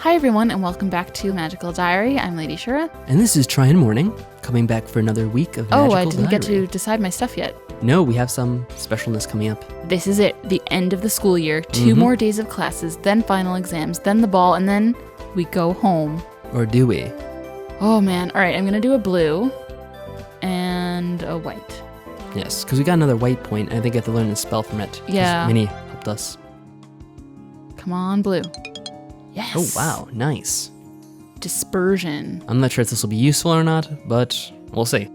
Hi everyone, and welcome back to Magical Diary. I'm Lady Shura. And this is Tryinmorning, coming back for another week of Magical Diary. I didn't get to decide my stuff yet. No, we have some specialness coming up. This is it, the end of the school year. 2 more days of classes, then final exams, then the ball, and then we go home. Or do we? Oh man, alright, I'm gonna do a blue and a white. Yes, because we got another white point, and I think I have to learn a spell from it. Yeah. Minnie helped us. Come on, blue. Yes. Oh, wow, nice. Dispersion. I'm not sure if this will be useful or not, but we'll see.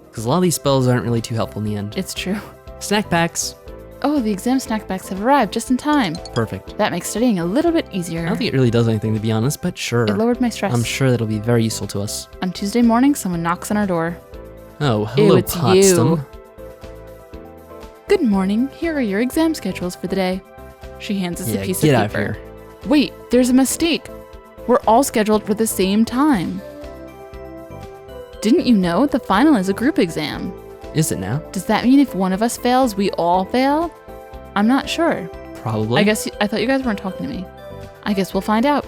Because a lot of these spells aren't really too helpful in the end. It's true. Snack packs. Oh, the exam snack packs have arrived just in time. Perfect. That makes studying a little bit easier. I don't think it really does anything, to be honest, but sure. It lowered my stress. I'm sure that'll be very useful to us. On Tuesday morning, someone knocks on our door. Oh, hello, it's Potsdam. you. Good morning. Here are your exam schedules for the day. She hands us a piece of paper. Get out of here. Wait, there's a mistake. We're all scheduled for the same time. Didn't you know the final is a group exam? Is it now? Does that mean if one of us fails, we all fail? I'm not sure. Probably. I thought you guys weren't talking to me. I guess we'll find out.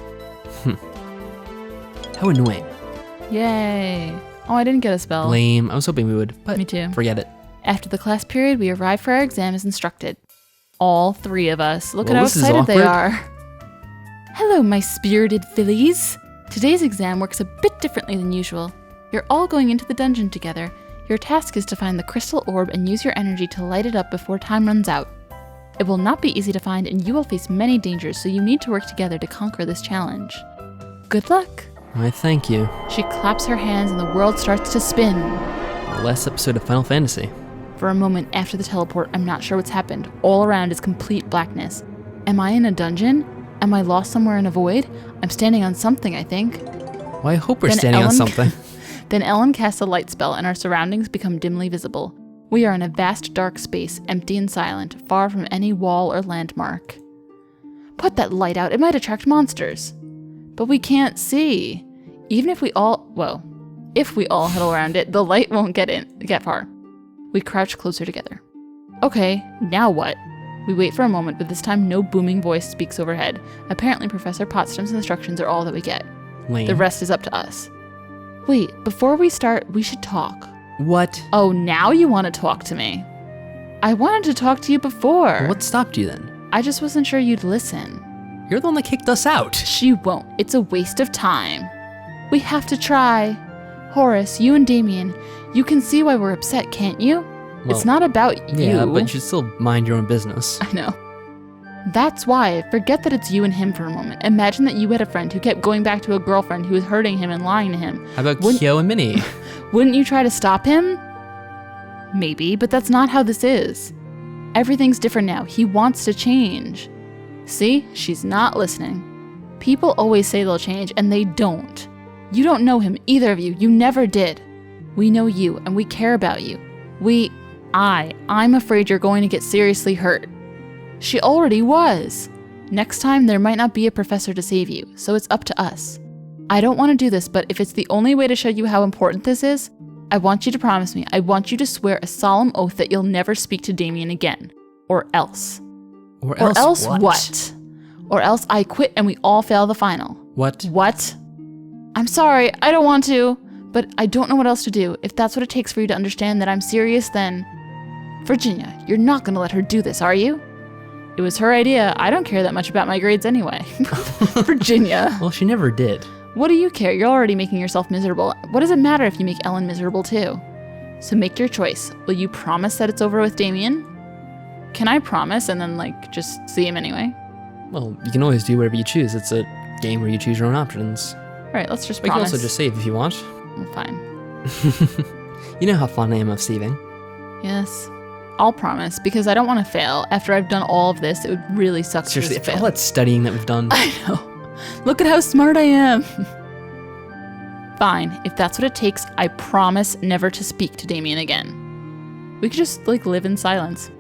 How annoying. Yay. Oh, I didn't get a spell. Lame. I was hoping we would, but Me too. Forget it. After the class period, we arrive for our exam as instructed. All 3 of us. Look at how This is excited they awkward. are. Hello, my spirited fillies. Today's exam works a bit differently than usual. You're all going into the dungeon together. Your task is to find the crystal orb and use your energy to light it up before time runs out. It will not be easy to find, and you will face many dangers, so you need to work together to conquer this challenge. Good luck. Why, thank you. She claps her hands and the world starts to spin. The last episode of Final Fantasy. For a moment after the teleport, I'm not sure what's happened. All around is complete blackness. Am I in a dungeon? Am I lost somewhere in a void? I'm standing on something, I think. Well, I hope we're standing on something. Then Ellen casts a light spell and our surroundings become dimly visible. We are in a vast dark space, empty and silent, far from any wall or landmark. Put that light out, it might attract monsters. But we can't see. Even if we all huddle around it, the light won't get far. We crouch closer together. Okay, now what? We wait for a moment, but this time no booming voice speaks overhead. Apparently Professor Potsdam's instructions are all that we get. Lame. The rest is up to us. Wait, before we start, we should talk. What? Oh, now you want to talk to me. I wanted to talk to you before. What stopped you then? I just wasn't sure you'd listen. You're the one that kicked us out. She won't. It's a waste of time. We have to try. Horace, you and Damien, you can see why we're upset, can't you? Well, it's not about you. Yeah, but you should still mind your own business. I know. That's why. Forget that it's you and him for a moment. Imagine that you had a friend who kept going back to a girlfriend who was hurting him and lying to him. How about Kyo and Minnie? Wouldn't you try to stop him? Maybe, but that's not how this is. Everything's different now. He wants to change. See? She's not listening. People always say they'll change, and they don't. You don't know him, either of you. You never did. We know you, and we care about you. I'm afraid you're going to get seriously hurt. She already was. Next time, there might not be a professor to save you, so it's up to us. I don't want to do this, but if it's the only way to show you how important this is, I want you to promise me. I want you to swear a solemn oath that you'll never speak to Damien again. Or else. Or else what? Or else I quit and we all fail the final. What? What? I'm sorry, I don't want to, but I don't know what else to do. If that's what it takes for you to understand that I'm serious, then... Virginia, you're not going to let her do this, are you? It was her idea. I don't care that much about my grades anyway. Virginia. Well, she never did. What do you care? You're already making yourself miserable. What does it matter if you make Ellen miserable too? So make your choice. Will you promise that it's over with Damien? Can I promise and then, just see him anyway? Well, you can always do whatever you choose. It's a game where you choose your own options. All right, let's just But promise. you can also just save if you want. Fine. You know how fond I am of saving. Yes. I'll promise, because I don't want to fail. After I've done all of this, it would really suck to Seriously, just all fail. that studying that we've done. I know. Look at how smart I am. Fine. If that's what it takes, I promise never to speak to Damien again. We could just, live in silence.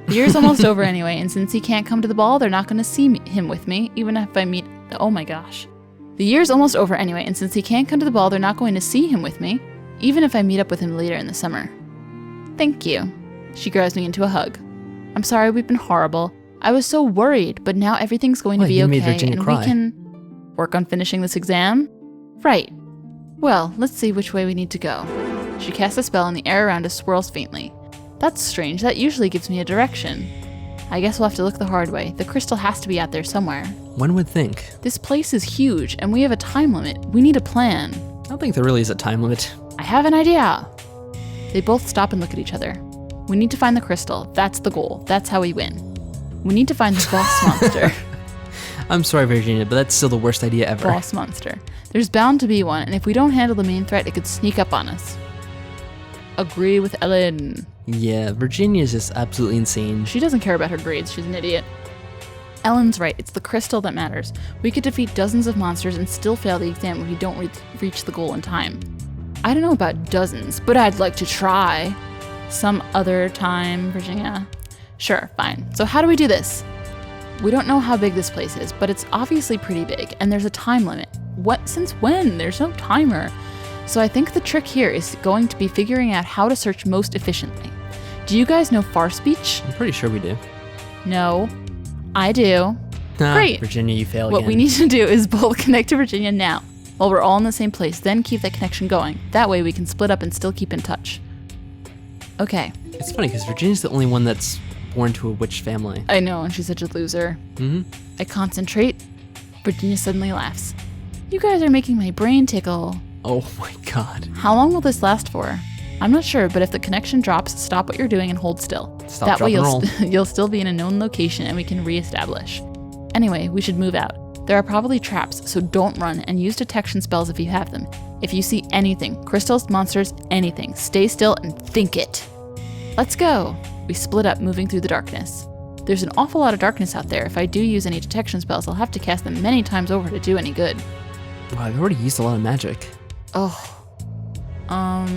The year's almost over anyway, and since he can't come to the ball, they're not going to see him with me, even if I meet... Oh my gosh. The year's almost over anyway, and since he can't come to the ball, they're not going to see him with me, even if I meet up with him later in the summer. Thank you. She grabs me into a hug. I'm sorry we've been horrible. I was so worried, but now everything's going to be You okay, made Virginia and cry. we can... Work on finishing this exam? Right. Well, let's see which way we need to go. She casts a spell and the air around us swirls faintly. That's strange, that usually gives me a direction. I guess we'll have to look the hard way. The crystal has to be out there somewhere. One would think. This place is huge, and we have a time limit. We need a plan. I don't think there really is a time limit. I have an idea. They both stop and look at each other. We need to find the crystal. That's the goal. That's how we win. We need to find the boss monster. I'm sorry, Virginia, but that's still the worst idea ever. Boss monster. There's bound to be one, and if we don't handle the main threat, it could sneak up on us. Agree with Ellen. Yeah, Virginia's just absolutely insane. She doesn't care about her grades. She's an idiot. Ellen's right. It's the crystal that matters. We could defeat dozens of monsters and still fail the exam if we don't reach the goal in time. I don't know about dozens, but I'd like to try. Some other time, Virginia. Sure, fine. So how do we do this? We don't know how big this place is, but it's obviously pretty big, and there's a time limit. What? Since when? There's no timer. So I think the trick here is going to be figuring out how to search most efficiently. Do you guys know far speech? I'm pretty sure we do. No. I do. Great. Virginia, you fail again. What we need to do is both connect to Virginia now, while we're all in the same place, then keep that connection going. That way we can split up and still keep in touch. Okay. It's funny, because Virginia's the only one that's born to a witch family. I know, and she's such a loser. I concentrate. Virginia suddenly laughs. You guys are making my brain tickle. Oh my god. How long will this last for? I'm not sure, but if the connection drops, stop what you're doing and hold still. Stop, that drop, way and roll. you'll still be in a known location and we can reestablish. Anyway, we should move out. There are probably traps, so don't run and use detection spells if you have them. If you see anything, crystals, monsters, anything, stay still and think it. Let's go. We split up, moving through the darkness. There's an awful lot of darkness out there. If I do use any detection spells, I'll have to cast them many times over to do any good. Wow, I've already used a lot of magic. Oh. I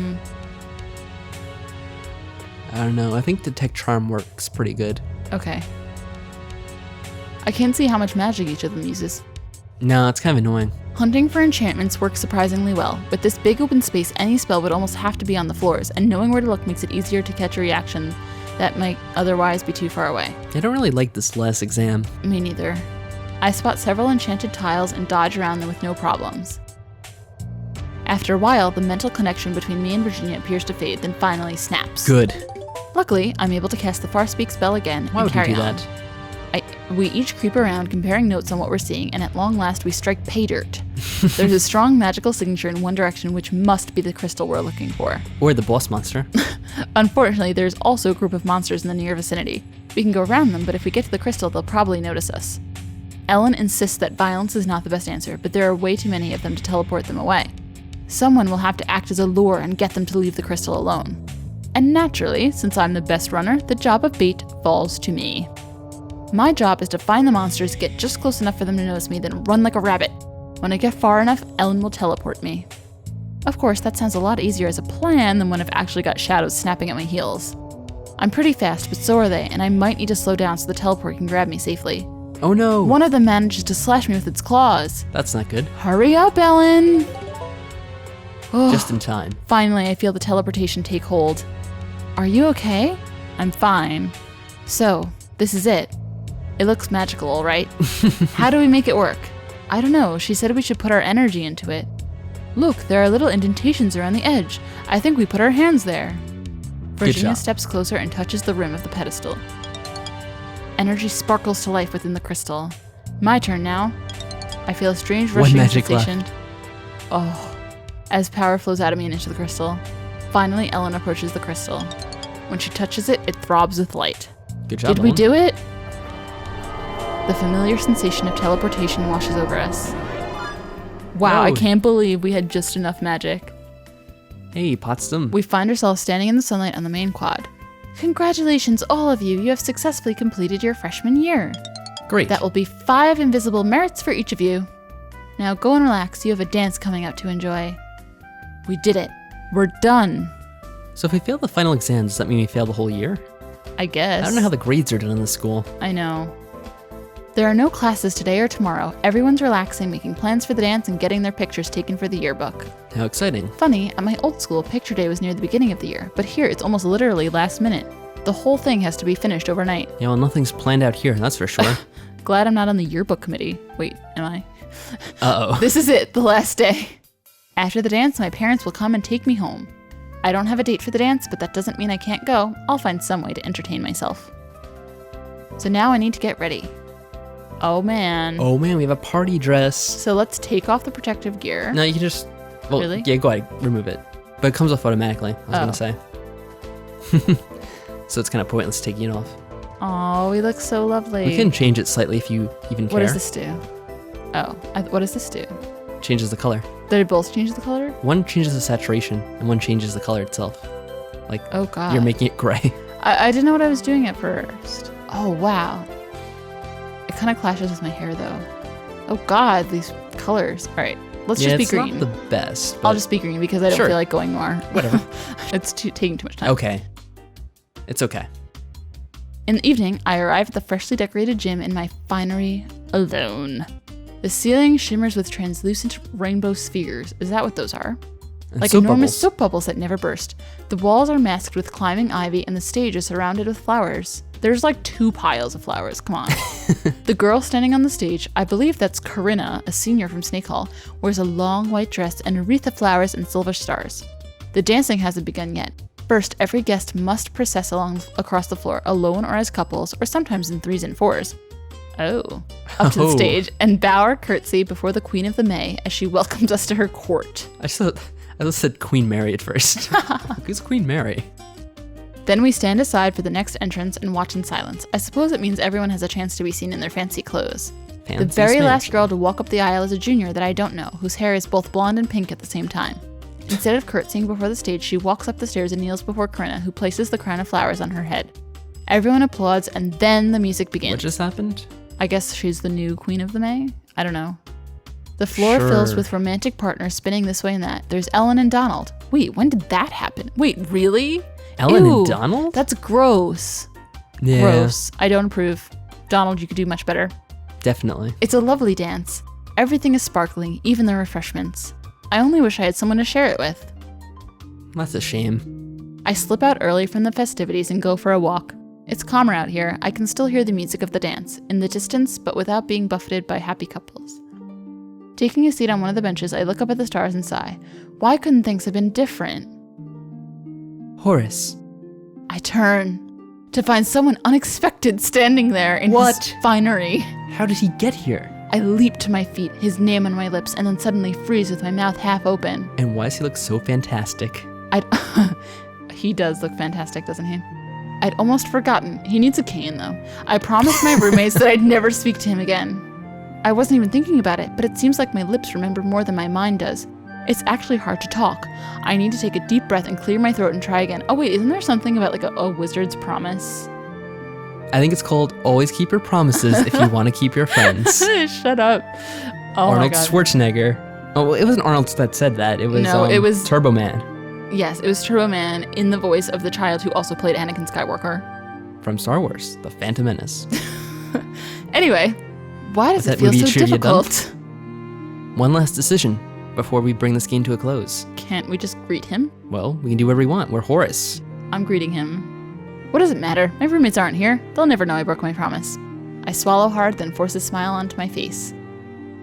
don't know. I think Detect Charm works pretty good. Okay. I can't see how much magic each of them uses. No, it's kind of annoying. Hunting for enchantments works surprisingly well. With this big open space, any spell would almost have to be on the floors, and knowing where to look makes it easier to catch a reaction that might otherwise be too far away. I don't really like this last exam. Me neither. I spot several enchanted tiles and dodge around them with no problems. After a while, the mental connection between me and Virginia appears to fade, then finally snaps. Good. Luckily, I'm able to cast the Far Speak spell again Why and would you carry do on. that? We each creep around, comparing notes on what we're seeing, and at long last we strike pay dirt. There's a strong magical signature in one direction, which must be the crystal we're looking for. Or the boss monster. Unfortunately, there's also a group of monsters in the near vicinity. We can go around them, but if we get to the crystal, they'll probably notice us. Ellen insists that violence is not the best answer, but there are way too many of them to teleport them away. Someone will have to act as a lure and get them to leave the crystal alone. And naturally, since I'm the best runner, the job of bait falls to me. My job is to find the monsters, get just close enough for them to notice me, then run like a rabbit. When I get far enough, Ellen will teleport me. Of course, that sounds a lot easier as a plan than when I've actually got shadows snapping at my heels. I'm pretty fast, but so are they, and I might need to slow down so the teleport can grab me safely. Oh no! One of them manages to slash me with its claws. That's not good. Hurry up, Ellen! Oh, Just in time. finally, I feel the teleportation take hold. Are you okay? I'm fine. So, this is it. It looks magical, all right? How do we make it work? I don't know. She said we should put our energy into it. Look, there are little indentations around the edge. I think we put our hands there. Virginia job. steps closer and touches the rim of the pedestal. Energy sparkles to life within the crystal. My turn now. I feel a strange One rushing magic sensation. Oh, as power flows out of me and into the crystal. Finally, Ellen approaches the crystal. When she touches it, it throbs with light. Good job, Did we Ellen. do it? The familiar sensation of teleportation washes over us. Wow, I Whoa. can't believe we had just enough magic. Hey, Potsdam. We find ourselves standing in the sunlight on the main quad. Congratulations, all of you. You have successfully completed your freshman year. Great. That will be 5 invisible merits for each of you. Now go and relax. You have a dance coming up to enjoy. We did it. We're done. So if we fail the final exam, does that mean we fail the whole year? I guess. I don't know how the grades are done in this school. I know. There are no classes today or tomorrow. Everyone's relaxing, making plans for the dance, and getting their pictures taken for the yearbook. How exciting. Funny, at my old school, picture day was near the beginning of the year, but here it's almost literally last minute. The whole thing has to be finished overnight. Yeah, well, nothing's planned out here, that's for sure. Glad I'm not on the yearbook committee. Wait, am I? Uh-oh. This is it, the last day. After the dance, my parents will come and take me home. I don't have a date for the dance, but that doesn't mean I can't go. I'll find some way to entertain myself. So now I need to get ready. Oh man. Oh man, we have a party dress. So let's take off the protective gear. No, you can just... Well, Really? Yeah, go ahead, remove it. But it comes off automatically, I was gonna say. So it's kind of pointless taking it off. Oh, we look so lovely. We can change it slightly if you even care. What does this do? Oh, what does this do? Changes the color. They both change the color? One changes the saturation, and one changes the color itself. Like, Oh god. you're making it gray. I didn't know what I was doing at first. Oh wow. It kind of clashes with my hair though. Oh god, these colors. All right, let's just be green. It's not the best. I'll just be green because I don't Sure. feel like going more. Whatever. It's taking too much time. Okay. It's okay. In the evening, I arrive at the freshly decorated gym in my finery alone. The ceiling shimmers with translucent rainbow spheres. Is that what those are? And Like soap enormous bubbles. soap bubbles that never burst. The walls are masked with climbing ivy and the stage is surrounded with flowers. There's like 2 piles of flowers, come on. The girl standing on the stage, I believe that's Corinna, a senior from Snake Hall, wears a long white dress and a wreath of flowers and silver stars. The dancing hasn't begun yet. First, every guest must process across the floor, alone or as couples, or sometimes in 3s and 4s. Oh. Up to the Oh. stage and bow our curtsy before the Queen of the May as she welcomes us to her court. I just said Queen Mary at first. Who's Queen Mary? Then we stand aside for the next entrance and watch in silence. I suppose it means everyone has a chance to be seen in their fancy clothes. Fancy The very last smash. girl to walk up the aisle is a junior that I don't know, whose hair is both blonde and pink at the same time. Instead of curtsying before the stage, she walks up the stairs and kneels before Corinna, who places the crown of flowers on her head. Everyone applauds, and then the music begins. What just happened? I guess she's the new Queen of the May? I don't know. The floor Sure. fills with romantic partners spinning this way and that. There's Ellen and Donald. Wait, when did that happen? Wait, really? Ellen Ew, and Donald? That's gross. Yeah, Gross. I don't approve. Donald, you could do much better. definitely. It's a lovely dance. Everything is sparkling, even the refreshments. I only wish I had someone to share it with. That's a shame. I slip out early from the festivities and go for a walk. It's calmer out here. I can still hear the music of the dance, in the distance, but without being buffeted by happy couples. Taking a seat on one of the benches, I look up at the stars and sigh. Why couldn't things have been different? Horace. I turn to find someone unexpected standing there in What? his finery. How did he get here? I leap to my feet, his name on my lips, and then suddenly freeze with my mouth half open. And why does he look so fantastic? He does look fantastic, doesn't he? I'd almost forgotten. He needs a cane, though. I promised my roommates that I'd never speak to him again. I wasn't even thinking about it, but it seems like my lips remember more than my mind does. It's actually hard to talk. I need to take a deep breath and clear my throat and try again. Oh wait, isn't there something about like a wizard's promise? I think it's called Always Keep Your Promises if you want to keep your friends. Shut up. Oh Arnold my god. Schwarzenegger. Oh, well, it wasn't Arnold that said that. It was, No, it was- Turbo Man Yes, it was Turbo Man in the voice of the child who also played Anakin Skywalker. from Star Wars, The Phantom Menace. Anyway, why does Was it that feel movie so trivia done? difficult? One last decision before we bring this game to a close. Can't we just greet him? Well, we can do whatever we want. We're Horace. I'm greeting him. What does it matter? My roommates aren't here. They'll never know I broke my promise. I swallow hard, then force a smile onto my face.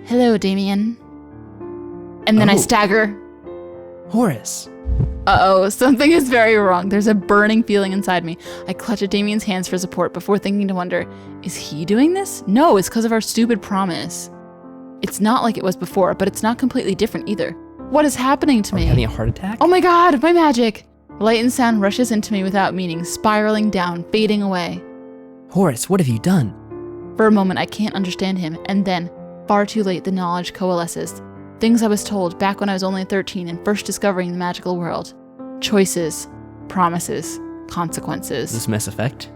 Hello, Damien. And then I Oh. stagger. Horace. Uh-oh, something is very wrong. There's a burning feeling inside me. I clutch at Damien's hands for support before thinking to wonder, is he doing this? No, it's because of our stupid promise. It's not like it was before, but it's not completely different either. What is happening to Are me? you having a heart attack? Oh my god, my magic! Light and sound rushes into me without meaning, spiraling down, fading away. Horace, what have you done? For a moment, I can't understand him, and then, far too late, the knowledge coalesces. Things I was told back when I was only 13 and first discovering the magical world. Choices, promises, consequences. Is this Mass Effect?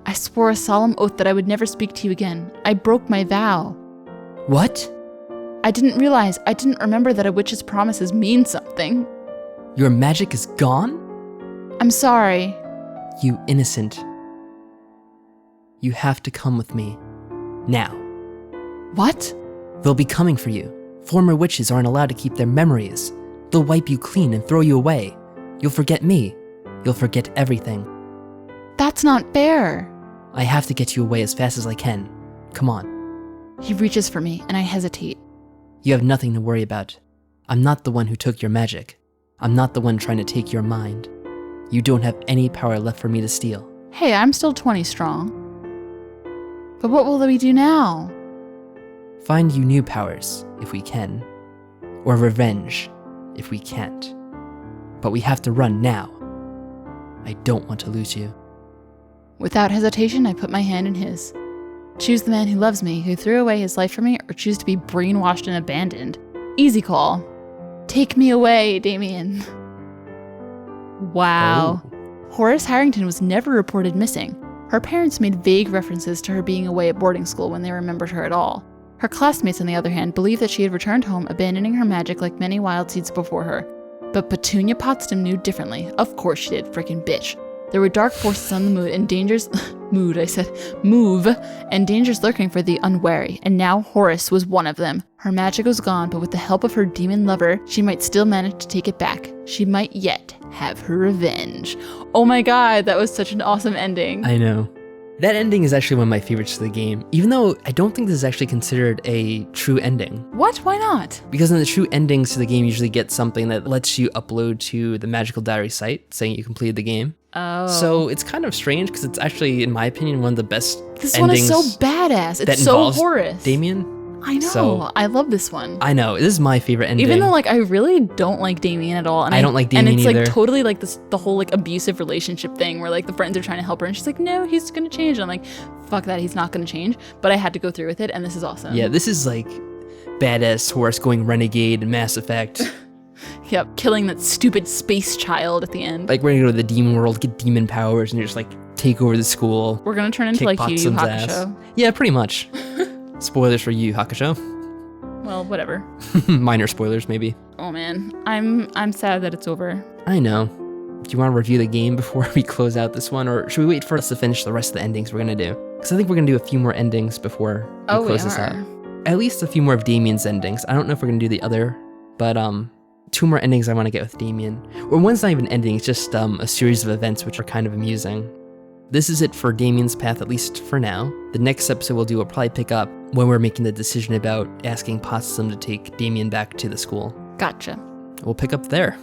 I swore a solemn oath that I would never speak to you again. I broke my vow. What? I didn't remember that a witch's promises mean something. Your magic is gone? I'm sorry. You innocent. You have to come with me. Now. What? They'll be coming for you. Former witches aren't allowed to keep their memories. They'll wipe you clean and throw you away. You'll forget me. You'll forget everything. That's not fair. I have to get you away as fast as I can. Come on. He reaches for me, and I hesitate. You have nothing to worry about. I'm not the one who took your magic. I'm not the one trying to take your mind. You don't have any power left for me to steal. Hey, I'm still 20 strong. But what will we do now? Find you new powers, if we can. Or revenge, if we can't. But we have to run now. I don't want to lose you. Without hesitation, I put my hand in his. Choose the man who loves me, who threw away his life for me, or choose to be brainwashed and abandoned. Easy call. Take me away, Damien. Wow. Oh. Horace Harrington was never reported missing. Her parents made vague references to her being away at boarding school when they remembered her at all. Her classmates, on the other hand, believed that she had returned home, abandoning her magic like many wild seeds before her. But Petunia Potsdam knew differently. Of course she did, frickin' bitch. There were dark forces on the move and dangers lurking for the unwary, and now Horace was one of them. Her magic was gone, but with the help of her demon lover, she might still manage to take it back. She might yet have her revenge. Oh my god, that was such an awesome ending. I know. That ending is actually one of my favorites of the game, even though I don't think this is actually considered a true ending. What? Why not? Because in the true endings to the game, you usually get something that lets you upload to the Magical Diary site saying you completed the game. Oh. So it's kind of strange because it's actually, in my opinion, one of the best This endings. one is so badass. It's that so involves Horace. Damien. I know. So- I love this one. I know, this is my favorite ending. Even though, like, I really don't like Damien at all. And I don't like Damien And it's, either. like, totally, like, the whole, like, abusive relationship thing where, like, the friends are trying to help her and she's like, no, he's gonna change. And I'm like, fuck that, he's not gonna change. But I had to go through with it, and this is awesome. Yeah, this is, like, badass Horace going renegade in Mass Effect. Yep, killing that stupid space child at the end. Like, we're gonna go to the demon world, get demon powers, and just, like, take over the school. We're gonna turn into, kick like, Yu Yu Potsdam's ass. Hakusho. Yeah, pretty much. Spoilers for Yu Yu Hakusho. Well, whatever. Minor spoilers, maybe. Oh, man. I'm sad that it's over. I know. Do you want to review the game before we close out this one, or should we wait for us to finish the rest of the endings we're gonna do? Because I think we're gonna do a few more endings before we close this out. At least a few more of Damien's endings. I don't know if we're gonna do the other, but 2 more endings I want to get with Damien. Or one's not even ending, it's just a series of events which are kind of amusing. This is it for Damien's path, at least for now. The next episode we'll do will probably pick up when we're making the decision about asking Potsdam to take Damien back to the school. Gotcha. We'll pick up there.